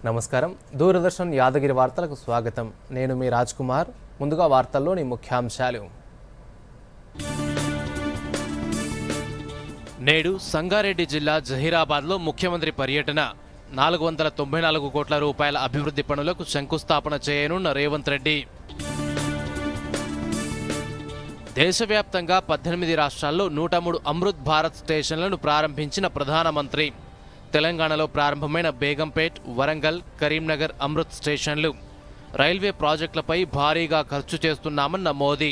నమస్కారం. దూరదర్శన్ యాదగిరి వార్తలకు స్వాగతం. నేను మీ రాజ్ కుమార్. ముందుగా వార్తల్లోని ముఖ్యాంశాలు. నేడు సంగారెడ్డి జిల్లా జహీరాబాద్లో ముఖ్యమంత్రి పర్యటన. 494 కోట్ల రూపాయల అభివృద్ధి పనులకు శంకుస్థాపన చేయనున్న రేవంత్ రెడ్డి. దేశవ్యాప్తంగా 18 రాష్ట్రాల్లో 103 అమృత్ భారత్ స్టేషన్లను ప్రారంభించిన ప్రధానమంత్రి. తెలంగాణలో ప్రారంభమైన బేగంపేట్, వరంగల్, కరీంనగర్ అమృత్ స్టేషన్లు. రైల్వే ప్రాజెక్టులపై భారీగా ఖర్చు చేస్తున్నామన్న మోదీ.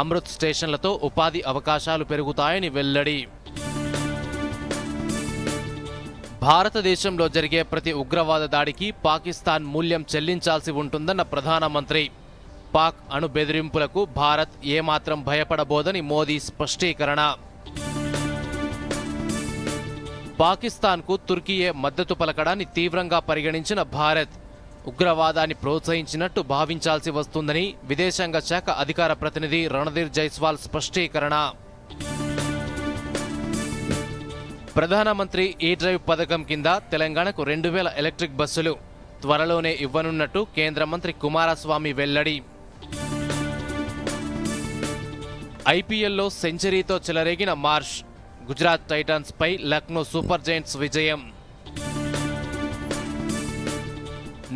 అమృత్ స్టేషన్లతో ఉపాధి అవకాశాలు పెరుగుతాయని వెల్లడి. భారతదేశంలో జరిగే ప్రతి ఉగ్రవాద దాడికి పాకిస్తాన్ మూల్యం చెల్లించాల్సి ఉంటుందన్న ప్రధానమంత్రి. పాక్ అణు బెదిరింపులకు భారత్ ఏమాత్రం భయపడబోదని మోదీ స్పష్టీకరణ. పాకిస్తాన్కు తుర్కీయే మద్దతు పలకడాన్ని తీవ్రంగా పరిగణించిన భారత్ ఉగ్రవాదాన్ని ప్రోత్సహించినట్టు భావించాల్సి వస్తుందని విదేశాంగ శాఖ అధికార ప్రతినిధి రణధీర్ జైస్వాల్ స్పష్టీకరణ. ప్రధానమంత్రి ఈ డ్రైవ్ పథకం కింద తెలంగాణకు 2000 ఎలక్ట్రిక్ బస్సులు త్వరలోనే ఇవ్వనున్నట్టు కేంద్ర మంత్రి కుమారస్వామి వెల్లడి. ఐపీఎల్లో సెంచరీతో చెలరేగిన మార్ష్. గుజరాత్ టైటాన్స్ పై లక్నో సూపర్ జైంట్స్ విజయం.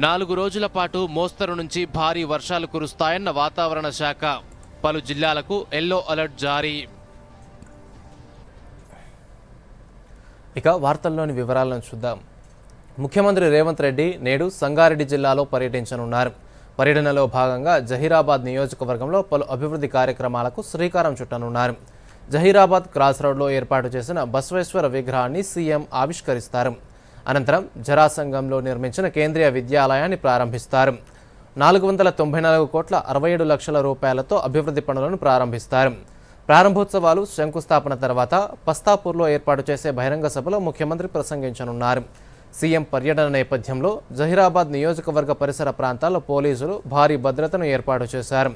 4 రోజుల పాటు మోస్తరు నుంచి భారీ వర్షాలు కురుస్తాయన్న వాతావరణ శాఖ. పలు జిల్లాలకు ఎల్లో అలర్ట్ జారీ. ఇక వార్తల్లోని వివరాలను చూద్దాం. ముఖ్యమంత్రి రేవంత్ రెడ్డి నేడు సంగారెడ్డి జిల్లాలో పర్యటించనున్నారు. పర్యటనలో భాగంగా జహీరాబాద్ నియోజకవర్గంలో పలు అభివృద్ధి కార్యక్రమాలకు శ్రీకారం చుట్టనున్నారు. జహీరాబాద్ క్రాస్ రోడ్లో ఏర్పాటు చేసిన బసవేశ్వర విగ్రహాన్ని సీఎం ఆవిష్కరిస్తారు. అనంతరం జరాసంగంలో నిర్మించిన కేంద్రీయ విద్యాలయాన్ని ప్రారంభిస్తారు. 494 కోట్ల 67 లక్షల రూపాయలతో అభివృద్ధి పనులను ప్రారంభిస్తారు. ప్రారంభోత్సవాలు శంకుస్థాపన తర్వాత పస్తాపూర్లో ఏర్పాటు చేసే బహిరంగ సభలో ముఖ్యమంత్రి ప్రసంగించనున్నారు. సీఎం పర్యటన నేపథ్యంలో జహీరాబాద్ నియోజకవర్గ పరిసర ప్రాంతాల్లో పోలీసులు భారీ భద్రతను ఏర్పాటు చేశారు.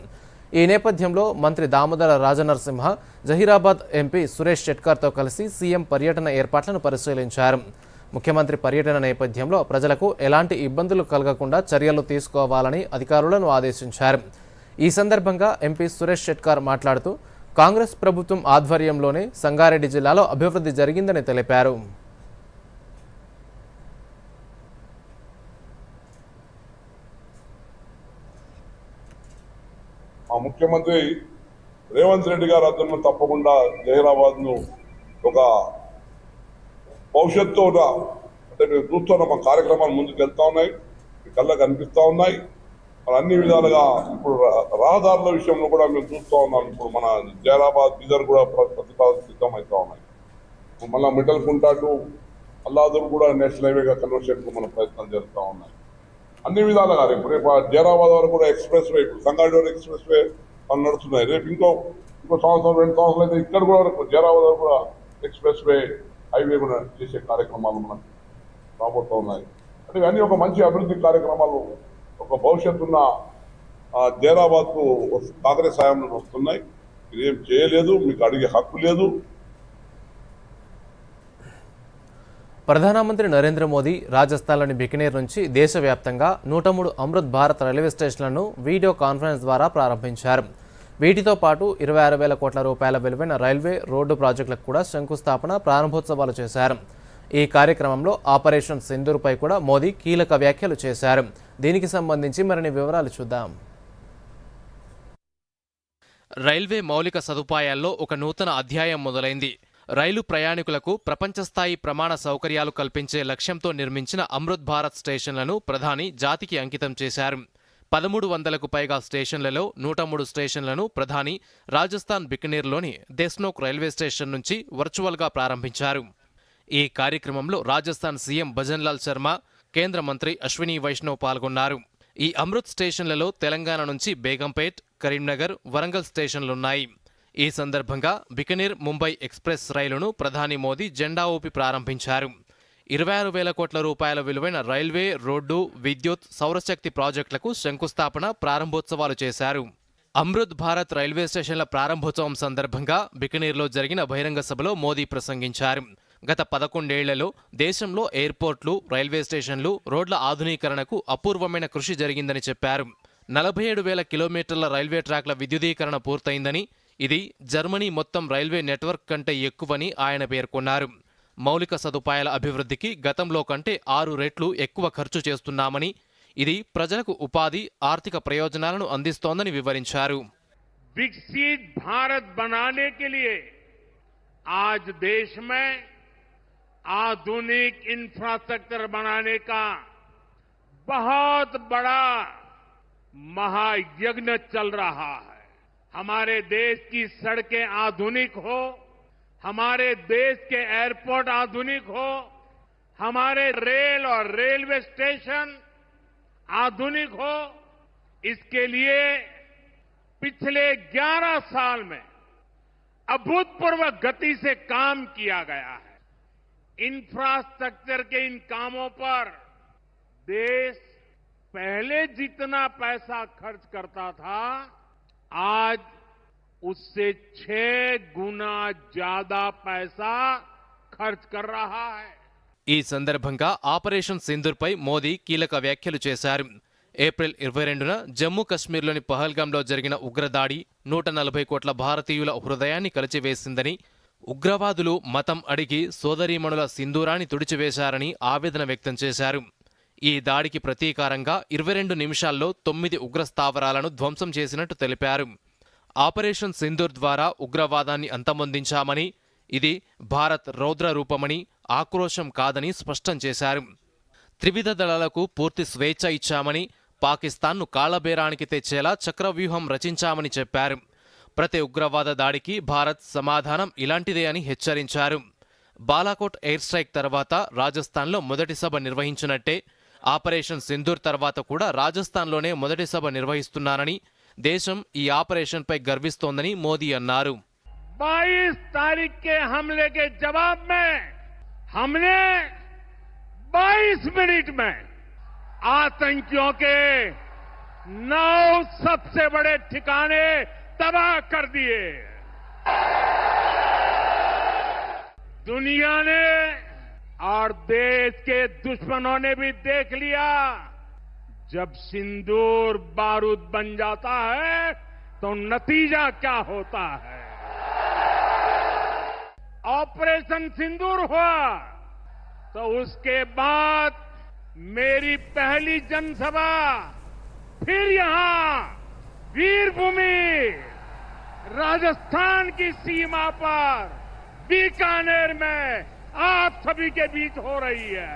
ఈ నేపథ్యంలో మంత్రి దామోదర రాజనరసింహ జహీరాబాద్ ఎంపీ సురేష్ షెట్కర్తో కలిసి సీఎం పర్యటన ఏర్పాట్లను పరిశీలించారు. ముఖ్యమంత్రి పర్యటన నేపథ్యంలో ప్రజలకు ఎలాంటి ఇబ్బందులు కలగకుండా చర్యలు తీసుకోవాలని అధికారులను ఆదేశించారు. ఈ సందర్భంగా ఎంపీ సురేష్ షెట్కర్ మాట్లాడుతూ కాంగ్రెస్ ప్రభుత్వం ఆధ్వర్యంలోనే సంగారెడ్డి జిల్లాలో అభివృద్ధి జరిగిందని తెలిపారు. మా ముఖ్యమంత్రి రేవంత్ రెడ్డి గారు అతను తప్పకుండా జహీరాబాద్ను ఒక భవిష్యత్తు అంటే మేము చూస్తున్న మా కార్యక్రమాలు ముందుకు వెళ్తా ఉన్నాయి, కళ్ళకు కనిపిస్తూ ఉన్నాయి. మరి అన్ని విధాలుగా ఇప్పుడు రహదారుల విషయంలో కూడా మేము చూస్తూ ఉన్నాం. ఇప్పుడు మన జహీరాబాద్ బీదర్ కూడా ప్రతిపాదన సిద్ధమవుతా ఉన్నాయి. మళ్ళీ మిడల్ కుంటా టు అల్లాదూర్ కూడా నేషనల్ హైవేగా కన్వర్షన్కు మన ప్రయత్నాలు జరుగుతూ ఉన్నాయి. అన్ని విధాలుగా రేపు జహీరాబాద్ వరకు కూడా ఎక్స్ప్రెస్ వే, ఇప్పుడు సంగారెడ్డి వరకు ఎక్స్ప్రెస్ వే పనులు నడుస్తున్నాయి. రేపు ఇంకో సంవత్సరం 2 సంవత్సరాలు అయితే ఇక్కడ కూడా జహీరాబాద్ వరకు కూడా ఎక్స్ప్రెస్ వే, హైవే కూడా చేసే కార్యక్రమాలు మనకు రాబోతూ ఉన్నాయి. అంటే ఇవన్నీ ఒక మంచి అభివృద్ధి కార్యక్రమాలు, ఒక భవిష్యత్తున్న జహీరాబాద్కు కాంగ్రెస్ హయాంలో వస్తున్నాయి. ఇదేం చేయలేదు, మీకు అడిగే హక్కు లేదు. ప్రధానమంత్రి నరేంద్ర మోదీ రాజస్థాన్లోని బికనేర్ నుంచి దేశవ్యాప్తంగా 103 అమృత్ భారత్ రైల్వే స్టేషన్లను వీడియో కాన్ఫరెన్స్ ద్వారా ప్రారంభించారు. వీటితో పాటు 26,000 కోట్ల రూపాయల విలువైన రైల్వే, రోడ్డు ప్రాజెక్టులకు కూడా శంకుస్థాపన, ప్రారంభోత్సవాలు చేశారు. ఈ కార్యక్రమంలో ఆపరేషన్ సింధూర్పై కూడా మోదీ కీలక వ్యాఖ్యలు చేశారు. దీనికి సంబంధించి మరిన్ని వివరాలు చూద్దాం. రైల్వే మౌలిక సదుపాయాల్లో ఒక నూతన అధ్యాయం మొదలైంది. రైలు ప్రయాణికులకు ప్రపంచస్థాయి ప్రమాణ సౌకర్యాలు కల్పించే లక్ష్యంతో నిర్మించిన అమృత్ భారత్ స్టేషన్లను ప్రధాని జాతికి అంకితం చేశారు. 1300కు పైగా స్టేషన్లలో 103 స్టేషన్లను ప్రధాని రాజస్థాన్ బికనీర్లోని దేస్నోక్ రైల్వే స్టేషన్ నుంచి వర్చువల్గా ప్రారంభించారు. ఈ కార్యక్రమంలో రాజస్థాన్ సీఎం భజన్లాల్ శర్మ, కేంద్ర మంత్రి అశ్విని వైష్ణవ్ పాల్గొన్నారు. ఈ అమృత్ స్టేషన్లలో తెలంగాణ నుంచి బేగంపేట్, కరీంనగర్, వరంగల్ స్టేషన్లున్నాయి. ఈ సందర్భంగా బికనీర్ ముంబై ఎక్స్ప్రెస్ రైలును ప్రధాని మోదీ జెండా ఊపి ప్రారంభించారు. 26,000 కోట్ల రూపాయల విలువైన రైల్వే, రోడ్డు, విద్యుత్, సౌరశక్తి ప్రాజెక్టులకు శంకుస్థాపన, ప్రారంభోత్సవాలు చేశారు. అమృత్ భారత్ రైల్వే స్టేషన్ల ప్రారంభోత్సవం సందర్భంగా బికనీర్లో జరిగిన బహిరంగ సభలో మోదీ ప్రసంగించారు. గత 11 ఏళ్లలో దేశంలో ఎయిర్పోర్ట్లు, రైల్వే స్టేషన్లు, రోడ్ల ఆధునీకరణకు అపూర్వమైన కృషి జరిగిందని చెప్పారు. 47,000 కిలోమీటర్ల రైల్వే ట్రాక్ల విద్యుదీకరణ పూర్తయిందని, ఇది జర్మనీ మొత్తం రైల్వే నెట్వర్క్ కంటే ఎక్కువని ఆయన పేర్కొన్నారు. మౌలిక సదుపాయాల అభివృద్ధికి గతంలో కంటే 6 రెట్లు ఎక్కువ ఖర్చు చేస్తున్నామని, ఇది ప్రజలకు ఉపాధి, ఆర్థిక ప్రయోజనాలను అందిస్తోందని వివరించారు. विकसित भारत बनाने के लिए आज देश में आधुनिक इंफ्रास्ट्रक्चर बनाने का बहुत बड़ा महायज्ञ चल रहा है. हमारे देश की सड़कें आधुनिक हो, हमारे देश के एयरपोर्ट आधुनिक हो, हमारे रेल और रेलवे स्टेशन आधुनिक हो, इसके लिए पिछले 11 साल में अभूतपूर्व गति से काम किया गया है. इंफ्रास्ट्रक्चर के इन कामों पर देश पहले जितना पैसा खर्च करता था, आज उससे 6 गुना ज्यादा पैसा खर्च कर रहा है. ఈ సందర్భంగా ఆపరేషన్ సింధూర్పై మోదీ కీలక వ్యాఖ్యలు చేశారు. ఏప్రిల్ 22న జమ్మూ కశ్మీర్లోని పహల్గాంలో జరిగిన ఉగ్రదాడి 140 కోట్ల భారతీయుల హృదయాన్ని కలిచివేసిందని, ఉగ్రవాదులు మతం అడిగి సోదరీమణుల సింధూరాన్ని తుడిచివేశారని ఆవేదన వ్యక్తం చేశారు. ఈ దాడికి ప్రతీకారంగా 22 నిమిషాల్లో 9 ఉగ్రస్థావరాలను ధ్వంసం చేసినట్టు తెలిపారు. ఆపరేషన్ సింధూర్ ద్వారా ఉగ్రవాదాన్ని అంతమొందించామని, ఇది భారత్ రౌద్ర రూపమని, ఆక్రోశం కాదని స్పష్టం చేశారు. త్రివిధ దళాలకు పూర్తి స్వేచ్ఛ ఇచ్చామని, పాకిస్తాన్ను కాళ్లబేరానికి తెచ్చేలా చక్రవ్యూహం రచించామని చెప్పారు. ప్రతి ఉగ్రవాద దాడికి భారత్ సమాధానం ఇలాంటిదే అని హెచ్చరించారు. బాలాకోట్ ఎయిర్ స్ట్రైక్ తర్వాత రాజస్థాన్లో మొదటి సభ నిర్వహించినట్టే ఆపరేషన్ సింధూర్ తర్వాత కూడా రాజస్థాన్లోనే మొదటి సభ నిర్వహిస్తున్నానని, దేశం ఈ ఆపరేషన్పై గర్విస్తోందని మోదీ అన్నారు. 22 तारीख के हमले के जवाब में हमने 22 मिनट में आतंकियों के 9 सबसे बड़े ठिकाने तबाह कर दिए. दुनिया ने और देश के दुश्मनों ने भी देख लिया, जब सिंदूर बारूद बन जाता है तो नतीजा क्या होता है. ऑपरेशन सिंदूर हुआ तो उसके बाद मेरी पहली जनसभा फिर यहां वीरभूमि राजस्थान की सीमा पर बीकानेर में आप सभी के बीच हो रही है.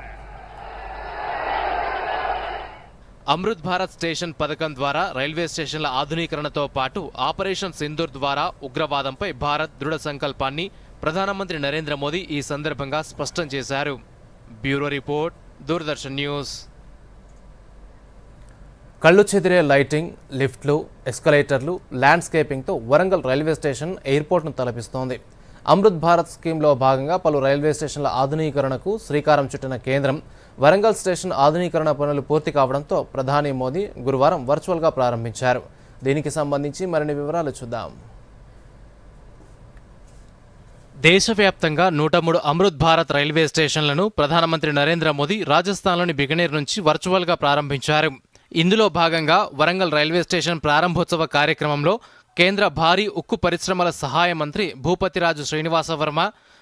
అమృత్ భారత్ స్టేషన్ పథకం ద్వారా రైల్వే స్టేషన్ల ఆధునీకరణతో పాటు ఆపరేషన్ సింధూర్ ద్వారా ఉగ్రవాదంపై భారత్ దృఢ సంకల్పాన్ని ప్రధానమంత్రి నరేంద్ర మోదీ ఈ సందర్భంగా స్పష్టం చేశారు. Bureau report, Doordarshan news. కళ్ళు చెదిరే లైటింగ్, లిఫ్ట్లు, ఎస్కలేటర్లు, ల్యాండ్స్కేపింగ్తో వరంగల్ రైల్వే స్టేషన్ ఎయిర్పోర్ట్ను తలపిస్తోంది. అమృత్ భారత్ స్కీమ్లో భాగంగా పలు రైల్వే స్టేషన్ల ఆధునీకరణకు శ్రీకారం చుట్టిన కేంద్రం వరంగల్ స్టేషన్ ఆధునీకరణ పనులు పూర్తి కావడంతో ప్రధాని మోదీ గురువారం వర్చువల్గా ప్రారంభించారు. దీనికి సంబంధించి మరిన్ని వివరాలు చూద్దాం. దేశవ్యాప్తంగా 103 అమృత్ భారత్ రైల్వే స్టేషన్లను ప్రధానమంత్రి నరేంద్ర మోదీ రాజస్థాన్లోని బికనేర్ నుంచి వర్చువల్గా ప్రారంభించారు. ఇందులో భాగంగా వరంగల్ రైల్వే స్టేషన్ ప్రారంభోత్సవ కార్యక్రమంలో కేంద్ర భారీ ఉక్కు పరిశ్రమల సహాయ మంత్రి భూపతిరాజు శ్రీనివాసవర్మ,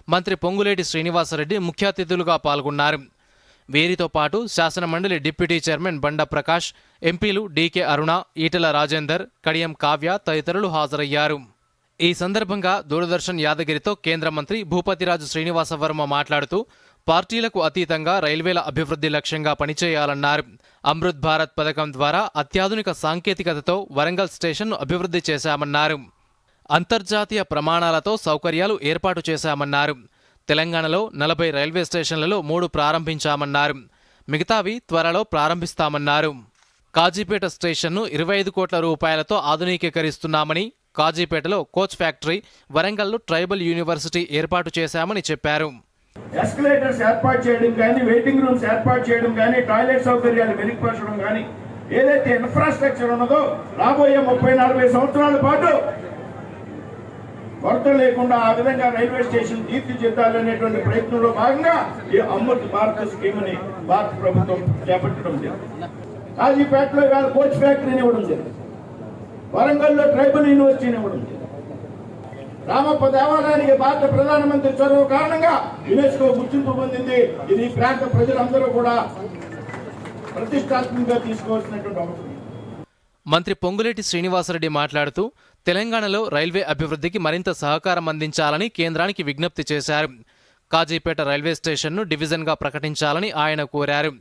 మంత్రి పొంగులేటి శ్రీనివాసరెడ్డి ముఖ్య అతిథులుగా పాల్గొన్నారు. వీరితో పాటు శాసనమండలి డిప్యూటీ చైర్మన్ బండ ప్రకాష్, ఎంపీలు డీకే అరుణ, ఈటెల రాజేందర్, కడియం కావ్య తదితరులు హాజరయ్యారు. ఈ సందర్భంగా దూరదర్శన్ యాదగిరితో కేంద్ర మంత్రి భూపతిరాజు శ్రీనివాసవర్మ మాట్లాడుతూ పార్టీలకు అతీతంగా రైల్వేల అభివృద్ధి లక్ష్యంగా పనిచేయాలన్నారు. అమృత్ భారత్ పథకం ద్వారా అత్యాధునిక సాంకేతికతతో వరంగల్ స్టేషన్ను అభివృద్ధి చేశామన్నారు. అంతర్జాతీయ ప్రమాణాలతో సౌకర్యాలు ఏర్పాటు చేశామన్నారు. తెలంగాణలో 40 రైల్వే స్టేషన్లలో 3 ప్రారంభించామన్నారు. మిగతావి త్వరలో ప్రారంభిస్తామన్నారు. కాజీపేట స్టేషన్ను 25 కోట్ల రూపాయలతో ఆధునికీకరిస్తున్నామని, కాజీపేటలో కోచ్ ఫ్యాక్టరీ, వరంగల్లో ట్రైబల్ యూనివర్సిటీ ఏర్పాటు చేశామని చెప్పారు. ఎస్కలేటర్స్ ఏర్పాటు చేయడం కానీ, వెయిటింగ్ రూమ్స్ ఏర్పాటు చేయడం కానీ, టాయిలెట్ సౌకర్యాలు మెరుగుపరచడం కానీ, ఏదైతే ఇన్ఫ్రాస్ట్రక్చర్ ఉన్నదో రాబోయే 30-40 సంవత్సరాల పాటు కొరత లేకుండా ఆ విధంగా రైల్వే స్టేషన్ తీర్చిదిద్దాలనేటువంటి ప్రయత్నంలో భాగంగా ఈ అమృత్ భారత్ స్కీమ్ ని భారత ప్రభుత్వం చేపట్టడం జరిగింది. కాజీపేటలో ఇవాళ కోచ్ ఫ్యాక్టరీని ఇవ్వడం జరిగింది. వరంగల్లో ట్రైబల్ యూనివర్సిటీని ఇవ్వడం జరిగింది. రామప్ప దేవాలయానికి భారత ప్రధానమంత్రి చొరవ కారణంగా యునెస్కో గుర్తింపు పొందింది. ఇది ప్రాంత ప్రజలందరూ కూడా ప్రతిష్టాత్మకంగా తీసుకోవాల్సినటువంటి అవసరం. మంత్రి పొంగులేటి శ్రీనివాసరెడ్డి మాట్లాడుతూ తెలంగాణలో రైల్వే అభివృద్ధికి మరింత సహకారం అందించాలని కేంద్రానికి విజ్ఞప్తి చేశారు. కాజీపేట రైల్వే స్టేషన్ను డివిజన్గా ప్రకటించాలని ఆయన కోరారు.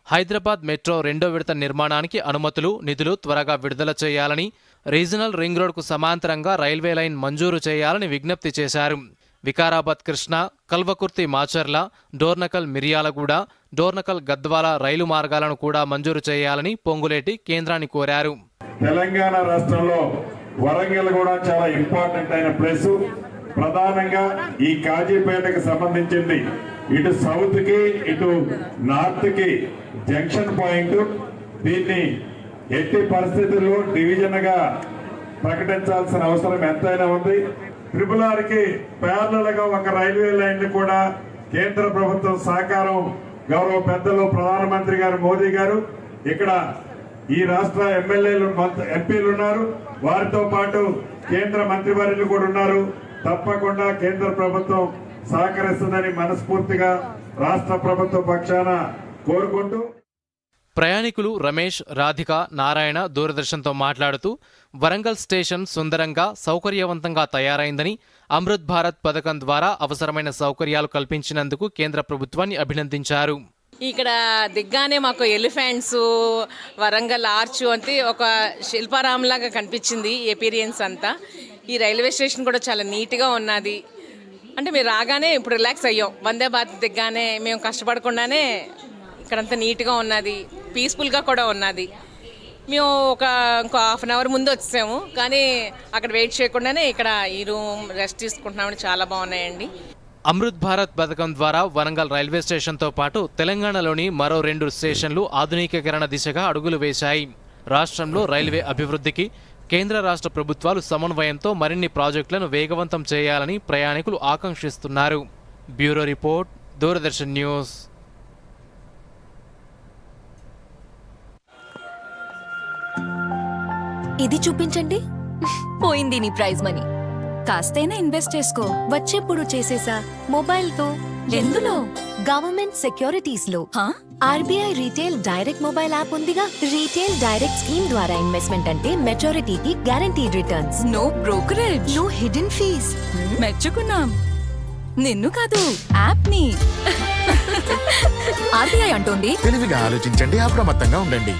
హైదరాబాద్ మెట్రో 2వ విడత నిర్మాణానికి అనుమతులు, నిధులు త్వరగా విడుదల చేయాలని, రీజనల్ రింగ్ రోడ్కు సమాంతరంగా రైల్వే లైన్ మంజూరు చేయాలని విజ్ఞప్తి చేశారు. వికారాబాద్ కృష్ణ, కల్వకుర్తి మాచర్ల, డోర్నకల్ మిర్యాలగూడ, డోర్నకల్ గద్వాల రైలు మార్గాలను కూడా మంజూరు చేయాలని పొంగులేటి కేంద్రాన్ని కోరారు. తెలంగాణ రాష్ట్రంలో వరంగల్ కూడా చాలా ఇంపార్టెంట్ అయిన ప్లేస్. ప్రధానంగా ఈ కాజీపేటకు సంబంధించింది ఇటు సౌత్ కి ఇటు నార్త్ కి జంక్షన్ పాయింట్. దీన్ని ఎట్టి పరిస్థితుల్లో డివిజన్ గా ప్రకటించాల్సిన అవసరం ఎంతైనా ఉంది. RRR కి ప్యారలల్ గా ఒక రైల్వే లైన్ కూడా కేంద్ర ప్రభుత్వం సహకారం గౌరవ పెద్దలు ప్రధానమంత్రి గారు మోదీ గారు ఇక్కడ ఈ రాష్ట్ర ఎమ్మెల్యేలు ఎంపీలు ఉన్నారు. వారితో పాటు కేంద్ర మంత్రివర్యులు కూడా ఉన్నారు. తప్పకుండా కేంద్ర ప్రభుత్వం సహకరిస్తుందని మనస్ఫూర్తిగా రాష్ట్ర ప్రభుత్వ పక్షాన కోరుకుంటూ ప్రయాణికులు రమేష్, రాధిక, నారాయణ దూరదర్శన్తో మాట్లాడుతూ వరంగల్ స్టేషన్ సుందరంగా, సౌకర్యవంతంగా తయారైందని, అమృత్ భారత్ పథకం ద్వారా అవసరమైన సౌకర్యాలు కల్పించినందుకు కేంద్ర ప్రభుత్వాన్ని అభినందించారు. ఇక్కడ దిగ్గానే మాకు ఎలిఫెంట్స్, వరంగల్ ఆర్చ్ అంటే ఒక శిల్పారాంలాగా కనిపించింది ఎపీరియన్స్ అంతా. ఈ రైల్వే స్టేషన్ కూడా చాలా నీట్గా ఉన్నది. అంటే మీరు రాగానే ఇప్పుడు రిలాక్స్ అయ్యాం. వందే భారత్ దిగ్గానే మేము కష్టపడకుండానే ఇక్కడంతా నీట్గా ఉన్నది, పీస్ఫుల్గా కూడా ఉన్నది. మేము ఇంకో హాఫ్ అన్ అవర్ ముందు వచ్చాము, కానీ అక్కడ వెయిట్ చేయకుండానే ఇక్కడ ఈ రూమ్ రెస్ట్ తీసుకుంటున్నామని చాలా బాగున్నాయండి. అమృత్ భారత్ పథకం ద్వారా వరంగల్ రైల్వే స్టేషన్తో పాటు తెలంగాణలోని మరో 2 స్టేషన్లు ఆధునికీకరణ దిశగా అడుగులు వేశాయి. రాష్ట్రంలో రైల్వే అభివృద్ధికి కేంద్ర రాష్ట్ర ప్రభుత్వాలు సమన్వయంతో మరిన్ని ప్రాజెక్టులను వేగవంతం చేయాలని ప్రయాణికులు ఆకాంక్షిస్తున్నారు. Bureau report, Doordarshan news. ఇది చూపించండి. పోయింది నీ ప్రైజ్ మనీ. కాస్తైనా ఇన్వెస్ట్ చేసుకో. వచ్చేప్పుడు చేసేసా మొబైల్తో. ఎందులో? గవర్నమెంట్ సెక్యూరిటీస్ లో. RBI retail direct mobile app ఉందిగా. రీటైల్ డైరెక్ట్ స్కీమ్ ద్వారా ఇన్వెస్ట్మెంట్ అంటే మెచ్యూరిటీకి guaranteed returns. No brokerage, no hidden fees. మెచ్చుకున్నాం. నిన్ను కాదు, యాప్ ని. ఆర్బీఐ అంటోంది తెలివిగా ఆలోచించండి, అప్రమత్తంగా ఉండండి.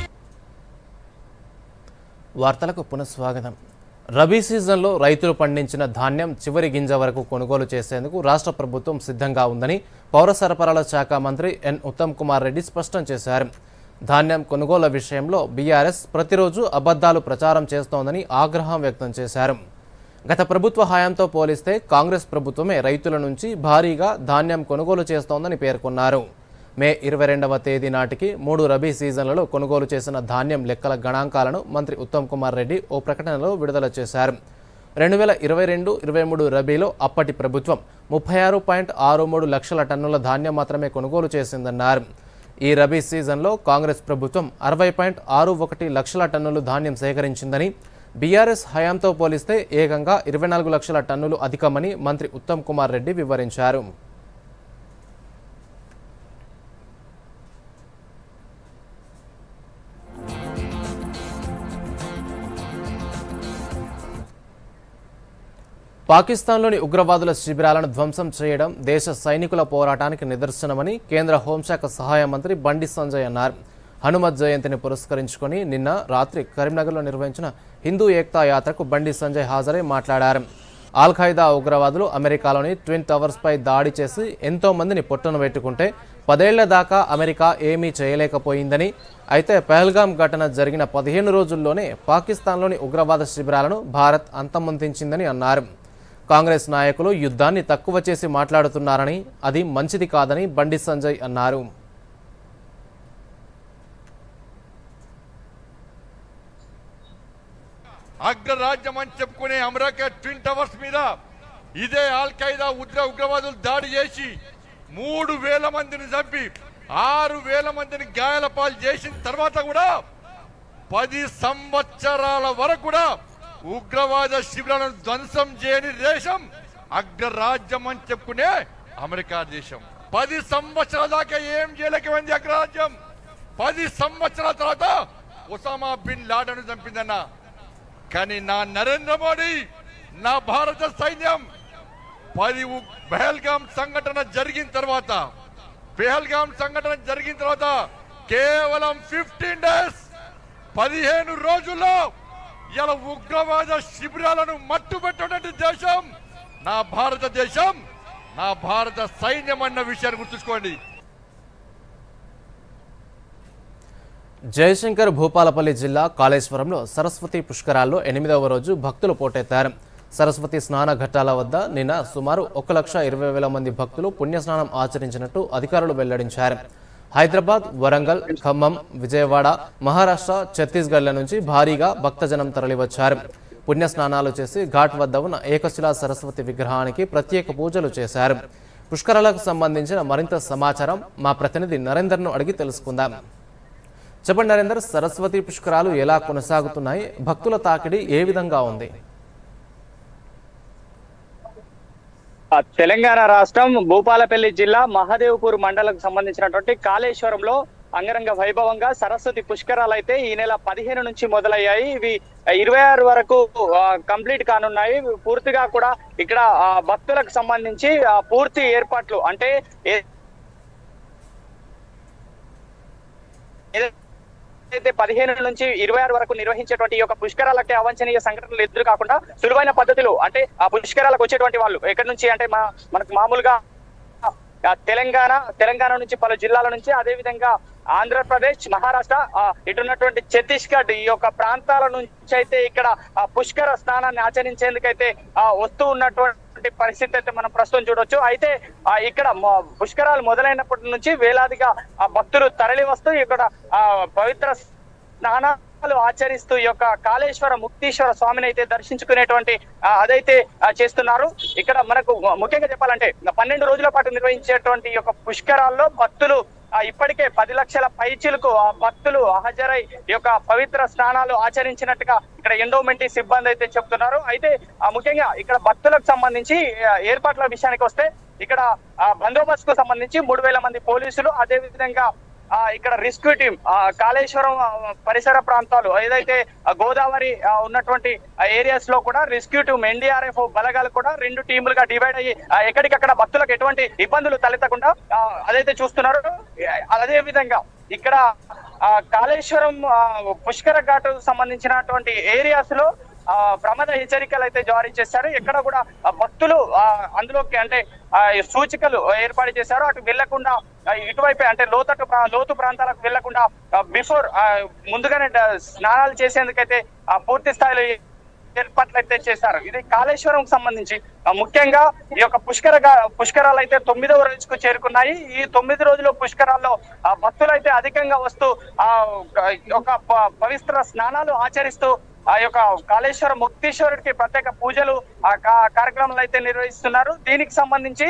వార్తలకు పునఃస్వాగతం. రబీ సీజన్లో రైతులు పండించిన ధాన్యం చివరి గింజ వరకు కొనుగోలు చేసేందుకు రాష్ట్ర ప్రభుత్వం సిద్ధంగా ఉందని పౌర సరఫరాల శాఖ మంత్రి ఎన్ ఉత్తమ్ కుమార్ రెడ్డి స్పష్టం చేశారు. ధాన్యం కొనుగోలు విషయంలో బీఆర్ఎస్ ప్రతిరోజు అబద్ధాలు ప్రచారం చేస్తోందని ఆగ్రహం వ్యక్తం చేశారు. గత ప్రభుత్వ హయాంతో పోలిస్తే కాంగ్రెస్ ప్రభుత్వమే రైతుల నుంచి భారీగా ధాన్యం కొనుగోలు చేస్తోందని పేర్కొన్నారు. మే 22వ తేదీ నాటికి 3 రబీ సీజన్లలో కొనుగోలు చేసిన ధాన్యం లెక్కల గణాంకాలను మంత్రి ఉత్తమ్ కుమార్ రెడ్డి ఓ ప్రకటనలో విడుదల చేశారు. 2022-23 రబీలో అప్పటి ప్రభుత్వం 36.63 లక్షల టన్నుల ధాన్యం మాత్రమే కొనుగోలు చేసిందన్నారు. ఈ రబీ సీజన్లో కాంగ్రెస్ ప్రభుత్వం 60.61 లక్షల టన్నులు ధాన్యం సేకరించిందని, బీఆర్ఎస్ హయాంతో పోలిస్తే ఏకంగా 24 లక్షల టన్నులు అధికమని మంత్రి ఉత్తమ్ కుమార్ రెడ్డి వివరించారు. పాకిస్తాన్లోని ఉగ్రవాదుల శిబిరాలను ధ్వంసం చేయడం దేశ సైనికుల పోరాటానికి నిదర్శనమని కేంద్ర హోంశాఖ సహాయ మంత్రి బండి సంజయ్ అన్నారు. హనుమత్ జయంతిని పురస్కరించుకొని నిన్న రాత్రి కరీంనగర్లో నిర్వహించిన హిందూ ఏక్తా యాత్రకు బండి సంజయ్ హాజరై మాట్లాడారు. ఆల్ ఖైదా ఉగ్రవాదులు అమెరికాలోని ట్విన్ టవర్స్పై దాడి చేసి ఎంతో మందిని పొట్టన పెట్టుకుంటే 10 ఏళ్ల దాకా అమెరికా ఏమీ చేయలేకపోయిందని, అయితే పహల్గామ్ ఘటన జరిగిన 15 రోజుల్లోనే పాకిస్తాన్లోని ఉగ్రవాద శిబిరాలను భారత్ అంతమొందించిందని అన్నారు. కాంగ్రెస్ నాయకులు యుద్ధాన్ని తక్కువ చేసి మాట్లాడుతున్నారని, అది మంచిది కాదని బండి సంజయ్ అన్నారు. అగ్రరాజ్యం అని చెప్పుకునే అమెరికా ట్విన్ టవర్స్ మీద ఇదే అల్ ఖైదా ఉగ్రవాదులు దాడి చేసి 3,000 మందిని చంపి 6,000 మందిని గాయాల పాలు చేసిన తర్వాత కూడా 10 సంవత్సరాల వరకు కూడా ఉగ్రవాద శిబిరాలను ధ్వంసం చేయని దేశం అగ్రరాజ్యం అని చెప్పుకునే అమెరికా దేశం. 10 సంవత్సరాల దాకా ఏం చేయలేకపోయింది అగ్రరాజ్యం. 10 సంవత్సరాల తర్వాత ఒసామా బిన్ లాడెన్ చంపిందన్న. కానీ నా నరేంద్ర మోడీ, నా భారత సైన్యం పెహల్గాం సంఘటన జరిగిన తర్వాత కేవలం 15 డేస్ 15 రోజుల్లో ఇలా ఉగ్రవాద శిబిరాలను మట్టుబెట్టినటువంటి దేశం నా భారతదేశం, నా భారత సైన్యం అన్న విషయాన్ని గుర్తుంచుకోండి. జయశంకర్ భూపాలపల్లి జిల్లా కాళేశ్వరంలో సరస్వతి పుష్కరాల్లో 8వ రోజు భక్తులు పోటెత్తారు. సరస్వతి స్నాన ఘట్టాల వద్ద నిన్న సుమారు 1,20,000 మంది భక్తులు పుణ్యస్నానం ఆచరించినట్టు అధికారులు వెల్లడించారు. హైదరాబాద్, వరంగల్, ఖమ్మం, విజయవాడ, మహారాష్ట్ర, ఛత్తీస్గఢ్ల నుంచి భారీగా భక్తజనం తరలివచ్చారు. పుణ్యస్నానాలు చేసి ఘాట్ వద్ద ఉన్న ఏకశిలా సరస్వతి విగ్రహానికి ప్రత్యేక పూజలు చేశారు. పుష్కరాలకు సంబంధించిన మరింత సమాచారం మా ప్రతినిధి నరేందర్ను అడిగి తెలుసుకుందాం. చెప్పండి నరేందర్, సరస్వతి పుష్కరాలు ఎలా కొనసాగుతున్నాయి? భక్తుల తాకిడి ఏ విధంగా ఉంది? తెలంగాణ రాష్ట్రం భూపాలపల్లి జిల్లా మహదేవ్పూర్ మండలం సంబంధించినటువంటి కాళేశ్వరంలో అంగరంగ వైభవంగా సరస్వతి పుష్కరాలు అయితే ఈ నెల 15 నుంచి మొదలయ్యాయి. ఇవి 26 వరకు కంప్లీట్ కానున్నాయి. పూర్తిగా కూడా ఇక్కడ భక్తులకు సంబంధించి పూర్తి ఏర్పాట్లు అంటే అయితే 15 నుంచి 26 వరకు నిర్వహించేటువంటి ఈ యొక్క పుష్కరాలకి అవాంఛనీయ సంఘటనలు ఎదురు కాకుండా సులువైన పద్ధతిలో అంటే ఆ పుష్కరాలకు వచ్చేటువంటి వాళ్ళు ఎక్కడి నుంచి అంటే మనకు మామూలుగా తెలంగాణ నుంచి పలు జిల్లాల నుంచి, అదే విధంగా ఆంధ్రప్రదేశ్, మహారాష్ట్ర, ఇటున్నటువంటి ఛత్తీస్గఢ్ ఈ యొక్క ప్రాంతాల నుంచి అయితే ఇక్కడ పుష్కర స్నానాన్ని ఆచరించేందుకైతే వస్తూ ఉన్నటువంటి పరిస్థితి అయితే మనం ప్రస్తుతం చూడొచ్చు. అయితే ఇక్కడ పుష్కరాలు మొదలైనప్పటి నుంచి వేలాదిగా భక్తులు తరలి వస్తూ ఇక్కడ పవిత్ర స్నానాలు ఆచరిస్తూ ఈ యొక్క కాళేశ్వర ముక్తీశ్వర స్వామిని అయితే దర్శించుకునేటువంటి అదైతే చేస్తున్నారు. ఇక్కడ మనకు ముఖ్యంగా చెప్పాలంటే 12 రోజుల పాటు నిర్వహించేటువంటి ఈ యొక్క పుష్కరాల్లో భక్తులు ఇప్పటికే 10 లక్షల పైచిలకు భక్తులు హాజరై ఈ యొక్క పవిత్ర స్నానాలు ఆచరించినట్టుగా ఇక్కడ ఎండోమెంట్ సిబ్బంది అయితే చెప్తున్నారు. అయితే ముఖ్యంగా ఇక్కడ భక్తులకు సంబంధించి ఏర్పాట్ల విషయానికి వస్తే ఇక్కడ బందోబస్తుకు సంబంధించి 3,000 మంది పోలీసులు, అదే విధంగా ఇక్కడ రెస్క్యూ టీం కాళేశ్వరం పరిసర ప్రాంతాలు ఏదైతే గోదావరి ఉన్నటువంటి ఏరియాస్ లో కూడా రెస్క్యూ టీం, NDRF బలగాలు కూడా 2 టీములుగా డివైడ్ అయ్యి ఎక్కడికక్కడ భక్తులకు ఎటువంటి ఇబ్బందులు తలెత్తకుండా అదైతే చూస్తున్నారు. అదే విధంగా ఇక్కడ కాళేశ్వరం పుష్కర ఘాట్ సంబంధించినటువంటి ఏరియాస్ లో ప్రమాద హెచ్చరికలు అయితే జారీ చేశారు. ఎక్కడ కూడా భక్తులు అందులోకి అంటే సూచికలు ఏర్పాటు చేశారు. అటు వెళ్లకుండా ఇటువైపే అంటే లోతు ప్రాంతాలకు వెళ్లకుండా బిఫోర్ ముందుగానే స్నానాలు చేసేందుకైతే పూర్తి స్థాయిలో ఏర్పాట్లు అయితే చేశారు. ఇది కాళేశ్వరం సంబంధించి ముఖ్యంగా ఈ యొక్క పుష్కరాలు అయితే 9వ రోజుకు చేరుకున్నాయి. ఈ 9 రోజుల పుష్కరాల్లో భక్తులు అయితే అధికంగా వస్తూ ఒక పవిత్ర స్నానాలు ఆచరిస్తూ ఆ యొక్క కాళేశ్వర ముక్తీశ్వరుడికి ప్రత్యేక పూజలు కార్యక్రమాలు అయితే నిర్వహిస్తున్నారు. దీనికి సంబంధించి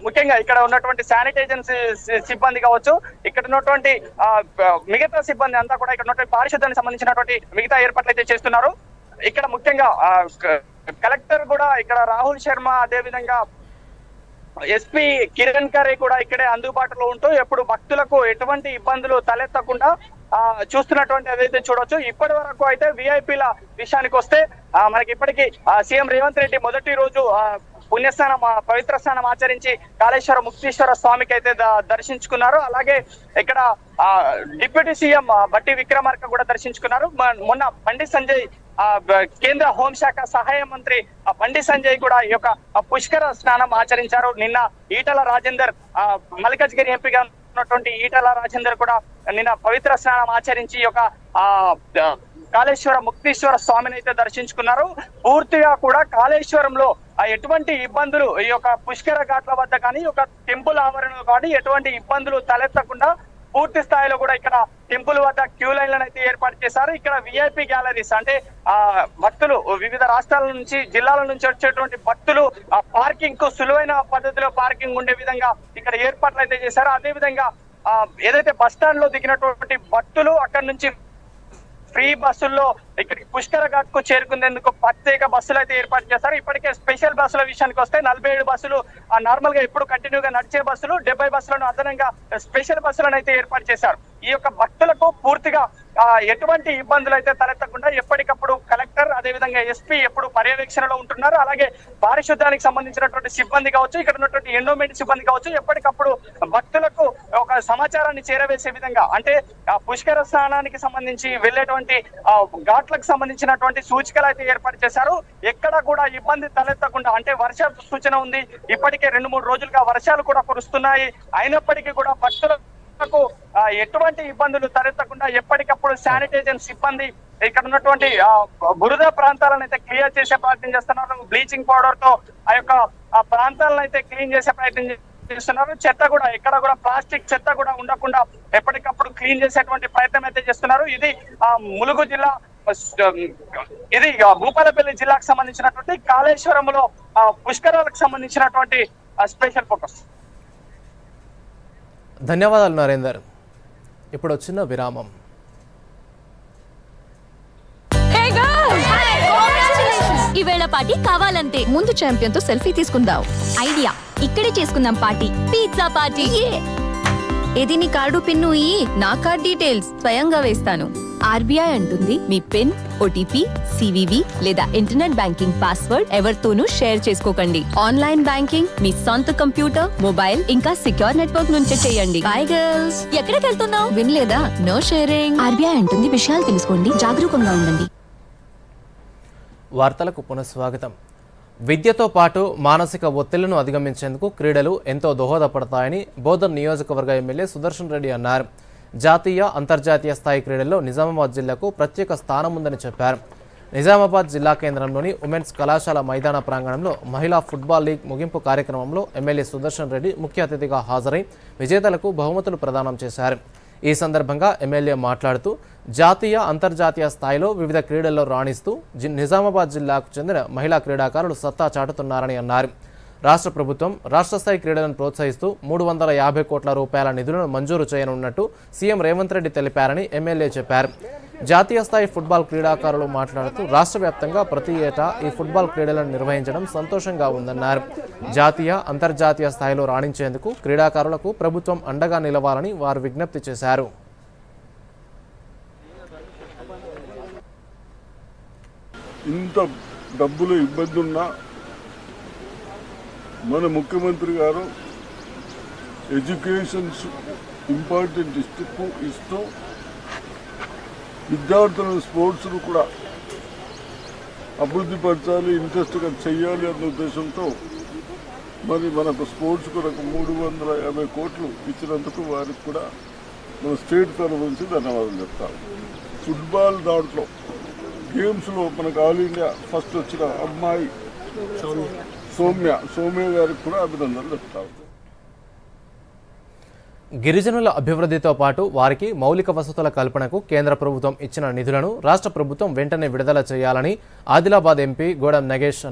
ముఖ్యంగా ఇక్కడ ఉన్నటువంటి శానిటైజర్ సిబ్బంది కావచ్చు, ఇక్కడ ఉన్నటువంటి మిగతా సిబ్బంది అంతా కూడా ఇక్కడ ఉన్నటువంటి పారిశుద్ధ్యానికి సంబంధించినటువంటి మిగతా ఏర్పాట్లు అయితే చేస్తున్నారు. ఇక్కడ ముఖ్యంగా కలెక్టర్ కూడా ఇక్కడ రాహుల్ శర్మ, అదే విధంగా SP కిరణ్ ఖరే కూడా ఇక్కడే అందుబాటులో ఉంటూ ఎప్పుడు భక్తులకు ఎటువంటి ఇబ్బందులు తలెత్తకుండా చూస్తున్నటువంటి అదైతే చూడొచ్చు. ఇప్పటి వరకు అయితే VIPల విషయానికి వస్తే మనకి ఇప్పటికీ CM రేవంత్ రెడ్డి మొదటి రోజు పుణ్యస్నానం పవిత్ర స్నానం ఆచరించి కాళేశ్వర ముక్తీశ్వర స్వామికి అయితే దర్శించుకున్నారు. అలాగే ఇక్కడ డిప్యూటీ CM బట్టి విక్రమార్క కూడా దర్శించుకున్నారు. మొన్న బండి సంజయ్ కేంద్ర హోంశాఖ సహాయ మంత్రి బండి సంజయ్ కూడా ఈ యొక్క పుష్కర స్నానం ఆచరించారు. నిన్న ఈటల రాజేందర్ మల్కాజ్గిరి ఎంపీగా ఉన్నటువంటి ఈటల రాజేందర్ కూడా నిన్న పవిత్ర స్నానం ఆచరించి ఈ యొక్క కాళేశ్వర ముక్తీశ్వర స్వామిని అయితే దర్శించుకున్నారు. పూర్తిగా కూడా కాళేశ్వరంలో ఎటువంటి ఇబ్బందులు ఈ యొక్క పుష్కర ఘాట్ల వద్ద కానీ ఒక టెంపుల్ ఆవరణలో కానీ ఎటువంటి ఇబ్బందులు తలెత్తకుండా పూర్తి స్థాయిలో కూడా ఇక్కడ టెంపుల్ వద్ద క్యూ లైన్లను అయితే ఏర్పాటు చేశారు. ఇక్కడ విఐపి గ్యాలరీస్ అంటే భక్తులు వివిధ రాష్ట్రాల నుంచి జిల్లాల నుంచి వచ్చేటువంటి భక్తులు పార్కింగ్ కు సులువైన పద్ధతిలో పార్కింగ్ ఉండే విధంగా ఇక్కడ ఏర్పాట్లు అయితే చేశారు. అదే విధంగా ఏదైతే బస్ స్టాండ్ లో దిగినటువంటి భక్తులు అక్కడి నుంచి ఫ్రీ బస్సుల్లో ఇక్కడికి పుష్కర ఘాట్ కు చేరుకునేందుకు ప్రత్యేక బస్సులు అయితే ఏర్పాటు చేస్తారు. ఇప్పటికే స్పెషల్ బస్సుల విషయానికి వస్తే 47 బస్సులు నార్మల్ గా ఎప్పుడు కంటిన్యూగా నడిచే బస్సులు, 70 బస్సులను అదనంగా స్పెషల్ బస్సులను అయితే ఏర్పాటు చేశారు. ఈ యొక్క భక్తులకు పూర్తిగా ఎటువంటి ఇబ్బందులు అయితే తలెత్తకుండా ఎప్పటికప్పుడు కలెక్టర్ అదేవిధంగా ఎస్పీ ఎప్పుడు పర్యవేక్షణలో ఉంటున్నారు. అలాగే పారిశుద్ధ్యానికి సంబంధించినటువంటి సిబ్బంది కావచ్చు, ఇక్కడ ఉన్నటువంటి ఎండోమెంట్ సిబ్బంది కావచ్చు, ఎప్పటికప్పుడు భక్తులకు ఒక సమాచారాన్ని చేరవేసే విధంగా అంటే పుష్కర స్నానానికి సంబంధించి వెళ్ళేటువంటి ఘాట్లకు సంబంధించినటువంటి సూచికలు అయితే ఏర్పాటు చేశారు. ఎక్కడ కూడా ఇబ్బంది తలెత్తకుండా అంటే వర్ష సూచన ఉంది, ఇప్పటికే 2-3 రోజులుగా వర్షాలు కూడా కురుస్తున్నాయి. అయినప్పటికీ కూడా భక్తులకు ఎటువంటి ఇబ్బందులు తలెత్తకుండా ఎప్పటికప్పుడు శానిటైజర్ సిబ్బంది ఇక్కడ ఉన్నటువంటి బురద ప్రాంతాలను అయితే క్లియర్ చేసే ప్రయత్నం చేస్తున్నారు. బ్లీచింగ్ పౌడర్ తో ఆ ప్రాంతాలను అయితే క్లీన్ చేసే ప్రయత్నం చేస్తున్నారు. చెత్త కూడా ఎక్కడ కూడా ప్లాస్టిక్ చెత్త కూడా ఉండకుండా ఎప్పటికప్పుడు క్లీన్ చేసేటువంటి ప్రయత్నం అయితే చేస్తున్నారు. ఇది ములుగు జిల్లా, ఇది భూపాలపల్లి జిల్లాకు సంబంధించినటువంటి కాళేశ్వరంలో పుష్కరాలకు సంబంధించినటువంటి స్పెషల్ ఫోకస్. ధన్యవాదాలు నరేందర్. ఇప్పుడు చిన్న విరామం. ఈవేళ పార్టీ కావాలంటే ముందు ఛాంపియన్ తో సెల్ఫీ తీసుకుందాం. ఐడియా, ఇక్కడే చేసుకుందాం పార్టీ. Pizza party. ఇది నీ కార్డు పిన్ను నా కార్డ్ డీటెయిల్స్ స్వయంగా వేస్తాను. ఆర్బీఐ అంటుంది మీ పిన్, ఓటీపీ, సివివి లేదా ఇంటర్నెట్ బ్యాంకింగ్ పాస్వర్డ్ ఎవరితోనూ షేర్ చేసుకోకండి. ఆన్లైన్ బ్యాంకింగ్ మీ సొంత కంప్యూటర్, మొబైల్ ఇంకా సిక్యూర్ నెట్వర్క్ నుంచే చేయండి. By girls. ఎక్కడికి వెళ్తున్నావు? వినలేదా? No sharing. ఆర్బీఐ అంటుంది విషయాలు తెలుసుకోండి, జాగరూకంగా ఉండండి. వార్తలకు పునఃస్వాగతం. విద్యతో పాటు మానసిక ఒత్తిళ్లను అధిగమించేందుకు క్రీడలు ఎంతో దోహదపడతాయని బోధన్ నియోజకవర్గ ఎమ్మెల్యే సుదర్శన్ రెడ్డి అన్నారు. జాతీయ, అంతర్జాతీయ స్థాయి క్రీడల్లో నిజామాబాద్ జిల్లాకు ప్రత్యేక స్థానం ఉందని చెప్పారు. నిజామాబాద్ జిల్లా కేంద్రంలోని ఉమెన్స్ కళాశాల మైదాన ప్రాంగణంలో మహిళా ఫుట్బాల్ లీగ్ ముగింపు కార్యక్రమంలో ఎమ్మెల్యే సుదర్శన్ రెడ్డి ముఖ్య అతిథిగా హాజరై విజేతలకు బహుమతులు ప్రదానం చేశారు. ఈ సందర్భంగా ఎమ్మెల్యే మాట్లాడుతూ జాతీయ, అంతర్జాతీయ స్థాయిలో వివిధ క్రీడల్లో రాణిస్తూ నిజామాబాద్ జిల్లాకు చెందిన మహిళా క్రీడాకారులు సత్తా చాటుతున్నారని అన్నారు. రాష్ట్ర ప్రభుత్వం రాష్ట్ర స్థాయి క్రీడలను ప్రోత్సహిస్తూ 350 కోట్ల రూపాయల నిధులను మంజూరు చేయనున్నట్టు సీఎం రేవంత్ రెడ్డి తెలిపారని ఎమ్మెల్యే చెప్పారు. జాతీయ స్థాయి ఫుట్బాల్ క్రీడాకారులు మాట్లాడుతూ రాష్ట్ర వ్యాప్తంగా ప్రతి ఏటా ఈ ఫుట్బాల్ క్రీడలను నిర్వహించడం సంతోషంగా ఉందన్నారు. జాతీయ, అంతర్జాతీయ స్థాయిలో రాణించేందుకు క్రీడాకారులకు ప్రభుత్వం అండగా నిలవాలని వారు విజ్ఞప్తి చేశారు. ఇంత డబ్బులు ఇబ్బంది ఉన్నా మన ముఖ్యమంత్రి గారు ఎడ్యుకేషన్ ఇంపార్టెంట్ ఇస్తూ విద్యార్థులను స్పోర్ట్స్ను కూడా అభివృద్ధి పరచాలి, ఇంట్రెస్ట్గా చెయ్యాలి అన్న ఉద్దేశంతో మరి మనకు స్పోర్ట్స్ కొరకు 350 కోట్లు ఇచ్చినందుకు వారికి కూడా మన స్టేట్ తరఫు నుంచి ధన్యవాదాలు చెప్తాను. ఫుట్బాల్ దాంట్లో గేమ్స్లో మనకు ఆల్ ఇండియా ఫస్ట్ వచ్చిన అమ్మాయి సౌమ్య గారికి కూడా అభినందనలు చెప్తాను. గిరిజనుల అభివృద్ధితో పాటు వారికి మౌలిక వసతుల కల్పనకు కేంద్ర ప్రభుత్వం ఇచ్చిన నిధులను రాష్ట్ర ప్రభుత్వం వెంటనే విడుదల చేయాలని ఆదిలాబాద్ ఎంపీ గోడం నగేష్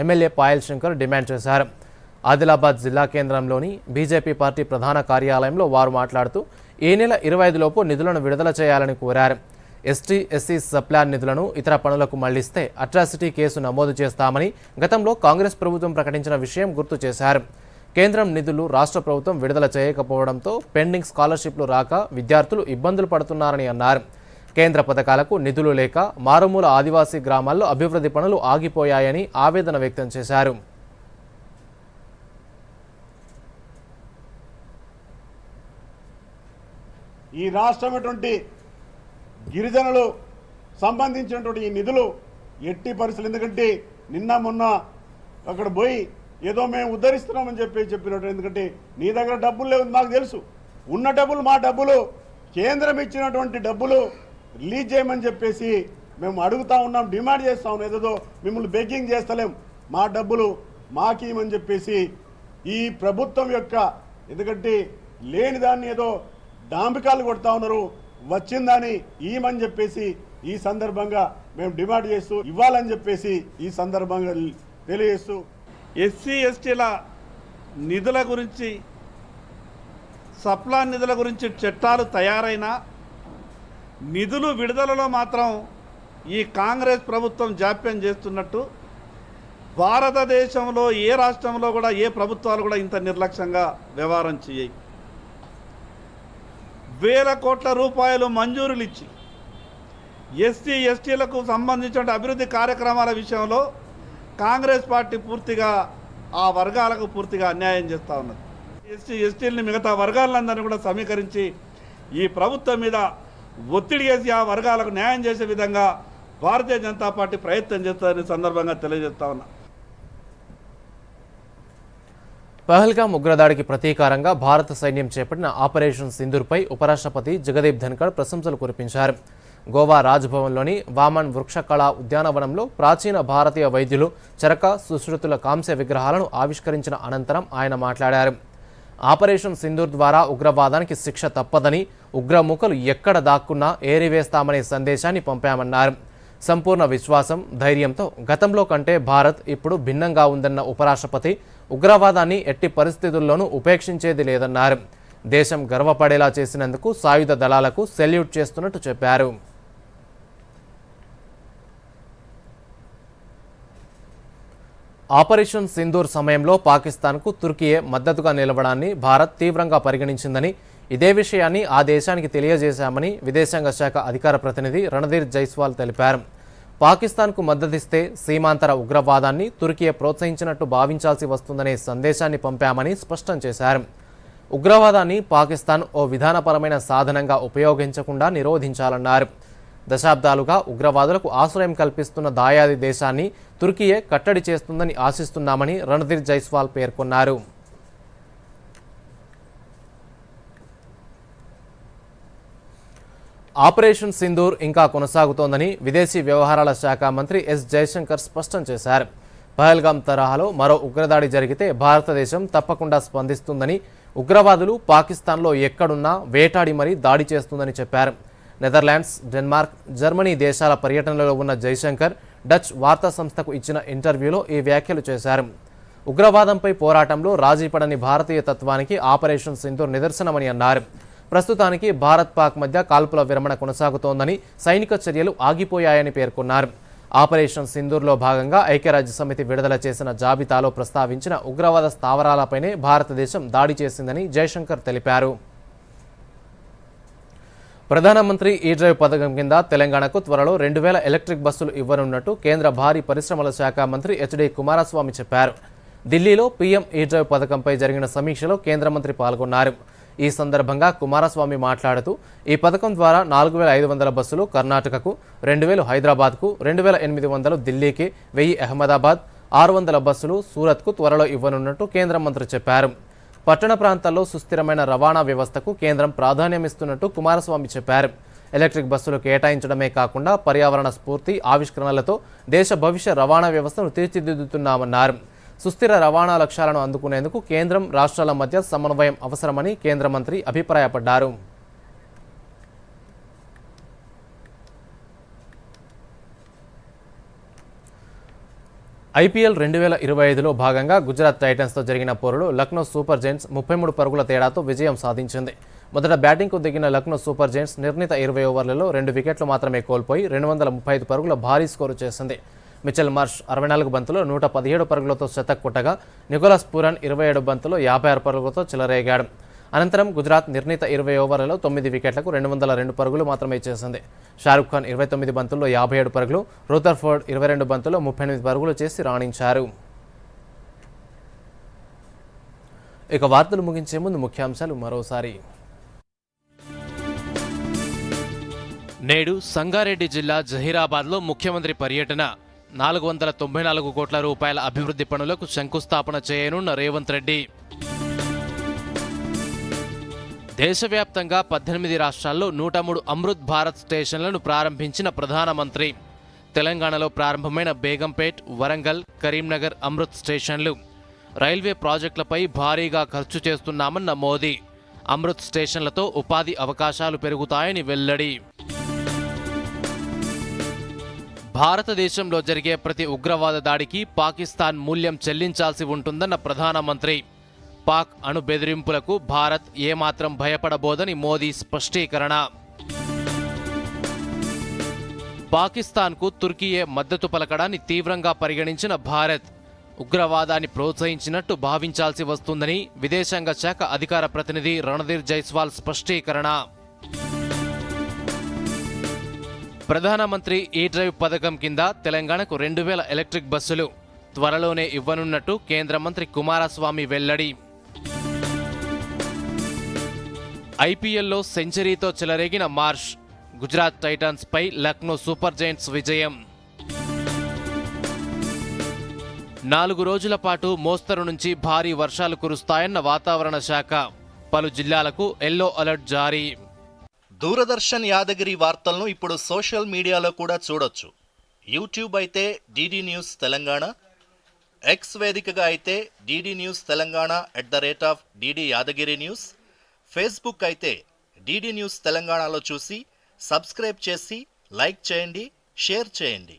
ఎమ్మెల్యే పాయల్ శంకర్ డిమాండ్ చేశారు. ఆదిలాబాద్ జిల్లా కేంద్రంలోని బీజేపీ పార్టీ ప్రధాన కార్యాలయంలో వారు మాట్లాడుతూ ఈ నెల 25 లోపు నిధులను విడుదల చేయాలని కోరారు. ఎస్టీ, ఎస్సీ సబ్ప్లాన్ నిధులను ఇతర పనులకు మళ్లిస్తే అట్రాసిటీ కేసు నమోదు చేస్తామని గతంలో కాంగ్రెస్ ప్రభుత్వం ప్రకటించిన విషయం గుర్తు చేశారు. కేంద్రం నిధులు రాష్ట్ర ప్రభుత్వం విడుదల చేయకపోవడంతో పెండింగ్ స్కాలర్షిప్లు రాక విద్యార్థులు ఇబ్బందులు పడుతున్నారని అన్నారు. కేంద్ర పథకాలకు నిధులు లేక మారుమూల ఆదివాసీ గ్రామాల్లో అభివృద్ధి పనులు ఆగిపోయాయని ఆవేదన వ్యక్తం చేశారు. ఈ రాష్ట్రమైనటువంటి గిరిజనులు సంబంధించినటువంటి ఈ నిధులు ఎట్టి పరిస్థితులు, ఎందుకంటే నిన్న మొన్న అక్కడ పోయి ఏదో మేము ఉద్ధరిస్తున్నామని చెప్పినట్టు, ఎందుకంటే నీ దగ్గర డబ్బులు లేవు మాకు తెలుసు, ఉన్న డబ్బులు మా డబ్బులు కేంద్రం ఇచ్చినటువంటి డబ్బులు రిలీజ్ చేయమని చెప్పేసి మేము అడుగుతా ఉన్నాం, డిమాండ్ చేస్తా ఉన్నాం. ఏదో మిమ్మల్ని బెగ్గింగ్ చేస్తలేం, మా డబ్బులు మాకేమని చెప్పేసి ఈ ప్రభుత్వం యొక్క, ఎందుకంటే లేని దాన్ని ఏదో డాంబికాలు కొడతా ఉన్నారు. వచ్చిందని ఇవ్వమని చెప్పేసి ఈ సందర్భంగా మేము డిమాండ్ చేస్తూ ఇవ్వాలని చెప్పేసి ఈ సందర్భంగా తెలియజేస్తూ ఎస్సీ ఎస్టీల నిధుల గురించి సప్లా నిధుల గురించి చట్టాలు తయారైనా నిధులు విడుదలలో మాత్రం ఈ కాంగ్రెస్ ప్రభుత్వం జాప్యం చేస్తున్నట్టు భారతదేశంలో ఏ రాష్ట్రంలో కూడా ఏ ప్రభుత్వాలు కూడా ఇంత నిర్లక్ష్యంగా వ్యవహారం చేయయి. వేల కోట్ల రూపాయలు మంజూరులు ఇచ్చి ఎస్సీ ఎస్టీలకు సంబంధించిన అభివృద్ధి కార్యక్రమాల విషయంలో కాంగ్రెస్ పార్టీ పూర్తిగా ఆ వర్గాలకు పూర్తిగా అన్యాయం చేస్తూ ఉన్నది. ఎస్సీ ఎస్టీలని మిగతా వర్గాలందరినీ కూడా సమీకరించి ఈ ప్రభుత్వం మీద ఒత్తిడి చేసి ఆ వర్గాలకు న్యాయం చేసే విధంగా భారతీయ జనతా పార్టీ ప్రయత్నం చేస్తుందని సందర్భంగా తెలియజేస్తా ఉన్నా. పహల్గామ్ ఉగ్రదాడికి ప్రతీకారంగా భారత సైన్యం చేపట్టిన ఆపరేషన్ సింధూర్పై ఉపరాష్ట్రపతి జగదీప్ ధన్కర్ ప్రశంసలు కురిపించారు. గోవా రాజ్భవన్లోని వామన్ వృక్షకళా ఉద్యానవనంలో ప్రాచీన భారతీయ వైద్యులు చరక సుశ్రుతుల కాంస్య విగ్రహాలను ఆవిష్కరించిన అనంతరం ఆయన మాట్లాడారు. ఆపరేషన్ సింధూర్ ద్వారా ఉగ్రవాదానికి శిక్ష తప్పదని, ఉగ్రముఖలు ఎక్కడ దాక్కున్నా ఏరివేస్తామనే సందేశాన్ని పంపామన్నారు. సంపూర్ణ విశ్వాసం, ధైర్యంతో గతంలో కంటే భారత్ ఇప్పుడు భిన్నంగా ఉందన్న ఉపరాష్ట్రపతి ఉగ్రవాదాన్ని ఎట్టి పరిస్థితుల్లోనూ ఉపేక్షించేది లేదన్నారు. దేశం గర్వపడేలా చేసినందుకు సాయుధ దళాలకు సెల్యూట్ చేస్తున్నట్టు చెప్పారు. ఆపరేషన్ సింధూర్ సమయంలో పాకిస్తాన్కు తుర్కీయే మద్దతుగా నిలవడాన్ని భారత్ తీవ్రంగా పరిగణించిందని, ఇదే విషయాన్ని ఆ దేశానికి తెలియజేశామని విదేశాంగ శాఖ అధికార ప్రతినిధి రణధీర్ జైస్వాల్ తెలిపారు. పాకిస్తాన్కు మద్దతిస్తే సీమాంతర ఉగ్రవాదాన్ని తుర్కీయే ప్రోత్సహించినట్టు భావించాల్సి వస్తుందనే సందేశాన్ని పంపామని స్పష్టం చేశారు. ఉగ్రవాదాన్ని పాకిస్తాన్ ఓ విధానపరమైన సాధనంగా ఉపయోగించకుండా నిరోధించాలన్నారు. దశాబ్దాలుగా ఉగ్రవాదులకు ఆశ్రయం కల్పిస్తున్న దాయాది దేశాన్ని తుర్కీయే కట్టడి చేస్తుందని ఆశిస్తున్నామని రణధీర్ జైస్వాల్ పేర్కొన్నారు. ఆపరేషన్ సింధూర్ ఇంకా కొనసాగుతోందని విదేశీ వ్యవహారాల శాఖ మంత్రి ఎస్ జయశంకర్ స్పష్టం చేశారు. పహల్గామ్ తరహాలో మరో ఉగ్రదాడి జరిగితే భారతదేశం తప్పకుండా స్పందిస్తుందని, ఉగ్రవాదులు పాకిస్తాన్లో ఎక్కడున్నా వేటాడి మరీ దాడి చేస్తుందని చెప్పారు. నెదర్లాండ్స్, డెన్మార్క్, జర్మనీ దేశాల పర్యటనలో ఉన్న జైశంకర్ డచ్ వార్తా సంస్థకు ఇచ్చిన ఇంటర్వ్యూలో ఈ వ్యాఖ్యలు చేశారు. ఉగ్రవాదంపై పోరాటంలో రాజీపడని భారతీయ తత్వానికి ఆపరేషన్ సింధూర్ నిదర్శనమని అన్నారు. ప్రస్తుతానికి భారత్ పాక్ మధ్య కాల్పుల విరమణ కొనసాగుతోందని, సైనిక చర్యలు ఆగిపోయాయని పేర్కొన్నారు. ఆపరేషన్ సింధూర్లో భాగంగా ఐక్యరాజ్యసమితి విడుదల చేసిన జాబితాలో ప్రస్తావించిన ఉగ్రవాద స్థావరాలపైనే భారతదేశం దాడి చేసిందని జయశంకర్ తెలిపారు. ప్రధానమంత్రి ఈ డ్రైవ్ పథకం కింద తెలంగాణకు త్వరలో 2000 ఎలక్ట్రిక్ బస్సులు ఇవ్వనున్నట్టు కేంద్ర భారీ పరిశ్రమల శాఖ మంత్రి హెచ్డి కుమారస్వామి చెప్పారు. ఢిల్లీలో పీఎం ఈ డ్రైవ్ పథకంపై జరిగిన సమీక్షలో కేంద్ర మంత్రి పాల్గొన్నారు. ఈ సందర్భంగా కుమారస్వామి మాట్లాడుతూ, ఈ పథకం ద్వారా 4500 బస్సులు కర్ణాటకకు, 2000 హైదరాబాద్కు, 2800 ఢిల్లీకి, 1000 అహ్మదాబాద్, 600 బస్సులు సూరత్కు త్వరలో ఇవ్వనున్నట్టు కేంద్ర మంత్రి చెప్పారు. పట్టణ ప్రాంతాల్లో సుస్థిరమైన రవాణా వ్యవస్థకు కేంద్రం ప్రాధాన్యమిస్తున్నట్టు కుమారస్వామి చెప్పారు. ఎలక్ట్రిక్ బస్సులు కేటాయించడమే కాకుండా పర్యావరణ స్ఫూర్తి ఆవిష్కరణలతో దేశ భవిష్య రవాణా వ్యవస్థను తీర్చిదిద్దుతున్నామన్నారు. సుస్థిర రవాణా లక్ష్యాలను అందుకునేందుకు కేంద్రం, రాష్ట్రాల మధ్య సమన్వయం అవసరమని కేంద్ర మంత్రి అభిప్రాయపడ్డారు. ఐపీఎల్ 2025లో భాగంగా గుజరాత్ టైటన్స్తో జరిగిన పోరులో లక్నో సూపర్ జైంట్స్ 33 పరుగుల తేడాతో విజయం సాధించింది. మొదట బ్యాటింగ్కు దిగిన లక్నో సూపర్ జైంట్స్ నిర్ణీత 20 ఓవర్లలో 2 వికెట్లు మాత్రమే కోల్పోయి 235 పరుగుల భారీ స్కోరు చేసింది. మిచెల్ మార్ష్ 64 బంతుల్లో 117 పరుగులతో శతక్ కొట్టగా, నికోలస్ పూరన్ 27 బంతుల్లో 56 పరుగులతో చెలరేగాడు. అనంతరం గుజరాత్ నిర్ణీత 20 ఓవర్లలో 9 వికెట్లకు 202 పరుగులు మాత్రమే చేసింది. షారుఖ్ ఖాన్ 29 బంతుల్లో 57 పరుగులు, రూథర్ఫోర్డ్ 22 బంతుల్లో 38 పరుగులు చేసి రాణించారు. ఇక వార్తలు ముగించే ముందు ముఖ్యాంశాలు మరోసారి. నేడు సంగారెడ్డి జిల్లా జహీరాబాద్లో ముఖ్యమంత్రి పర్యటన. 494 కోట్ల రూపాయల అభివృద్ధి పనులకు శంకుస్థాపన చేయనున్న రేవంత్ రెడ్డి. దేశవ్యాప్తంగా 18 రాష్ట్రాల్లో 103 అమృత్ భారత్ స్టేషన్లను ప్రారంభించిన ప్రధానమంత్రి. తెలంగాణలో ప్రారంభమైన బేగంపేట్, వరంగల్, కరీంనగర్ అమృత్ స్టేషన్లు. రైల్వే ప్రాజెక్టులపై భారీగా ఖర్చు చేస్తున్నామన్న మోదీ. అమృత్ స్టేషన్లతో ఉపాధి అవకాశాలు పెరుగుతాయని వెల్లడి. భారతదేశంలో జరిగే ప్రతి ఉగ్రవాద దాడికి పాకిస్తాన్ మూల్యం చెల్లించాల్సి ఉంటుందన్న ప్రధానమంత్రి. పాక్ అణు బెదిరింపులకు భారత్ ఏమాత్రం భయపడబోదని మోదీ స్పష్టీకరణ. పాకిస్తాన్కు తుర్కీయే మద్దతు పలకడాన్ని తీవ్రంగా పరిగణించిన భారత్ ఉగ్రవాదాన్ని ప్రోత్సహించినట్టు భావించాల్సి వస్తుందని విదేశాంగ శాఖ అధికార ప్రతినిధి రణధీర్ జైస్వాల్ స్పష్టీకరణ. ప్రధానమంత్రి ఈ డ్రైవ్ పథకం కింద తెలంగాణకు 2000 ఎలక్ట్రిక్ బస్సులు త్వరలోనే ఇవ్వనున్నట్టు కేంద్ర మంత్రి కుమారస్వామి వెల్లడి. ఐపీఎల్లో సెంచరీతో చెలరేగిన మార్ష్, గుజరాత్ టైటాన్స్ పై లక్నో సూపర్ జైంట్స్ విజయం. 4 రోజుల పాటు మోస్తరు నుంచి భారీ వర్షాలు కురుస్తాయన్న వాతావరణ శాఖ. పలు జిల్లాలకు ఎల్లో అలర్ట్ జారీ. దూరదర్శన్ యాదగిరి వార్తలను ఇప్పుడు సోషల్ మీడియాలో కూడా చూడొచ్చు. యూట్యూబ్ అయితే డిడి న్యూస్ తెలంగాణ, ఎక్స్ వేదికగా అయితే DD news Telangana @DD Yadagiri news, Facebook అయితే డిడి న్యూస్ తెలంగాణలో చూసి సబ్స్క్రైబ్ చేసి లైక్ చేయండి, షేర్ చేయండి.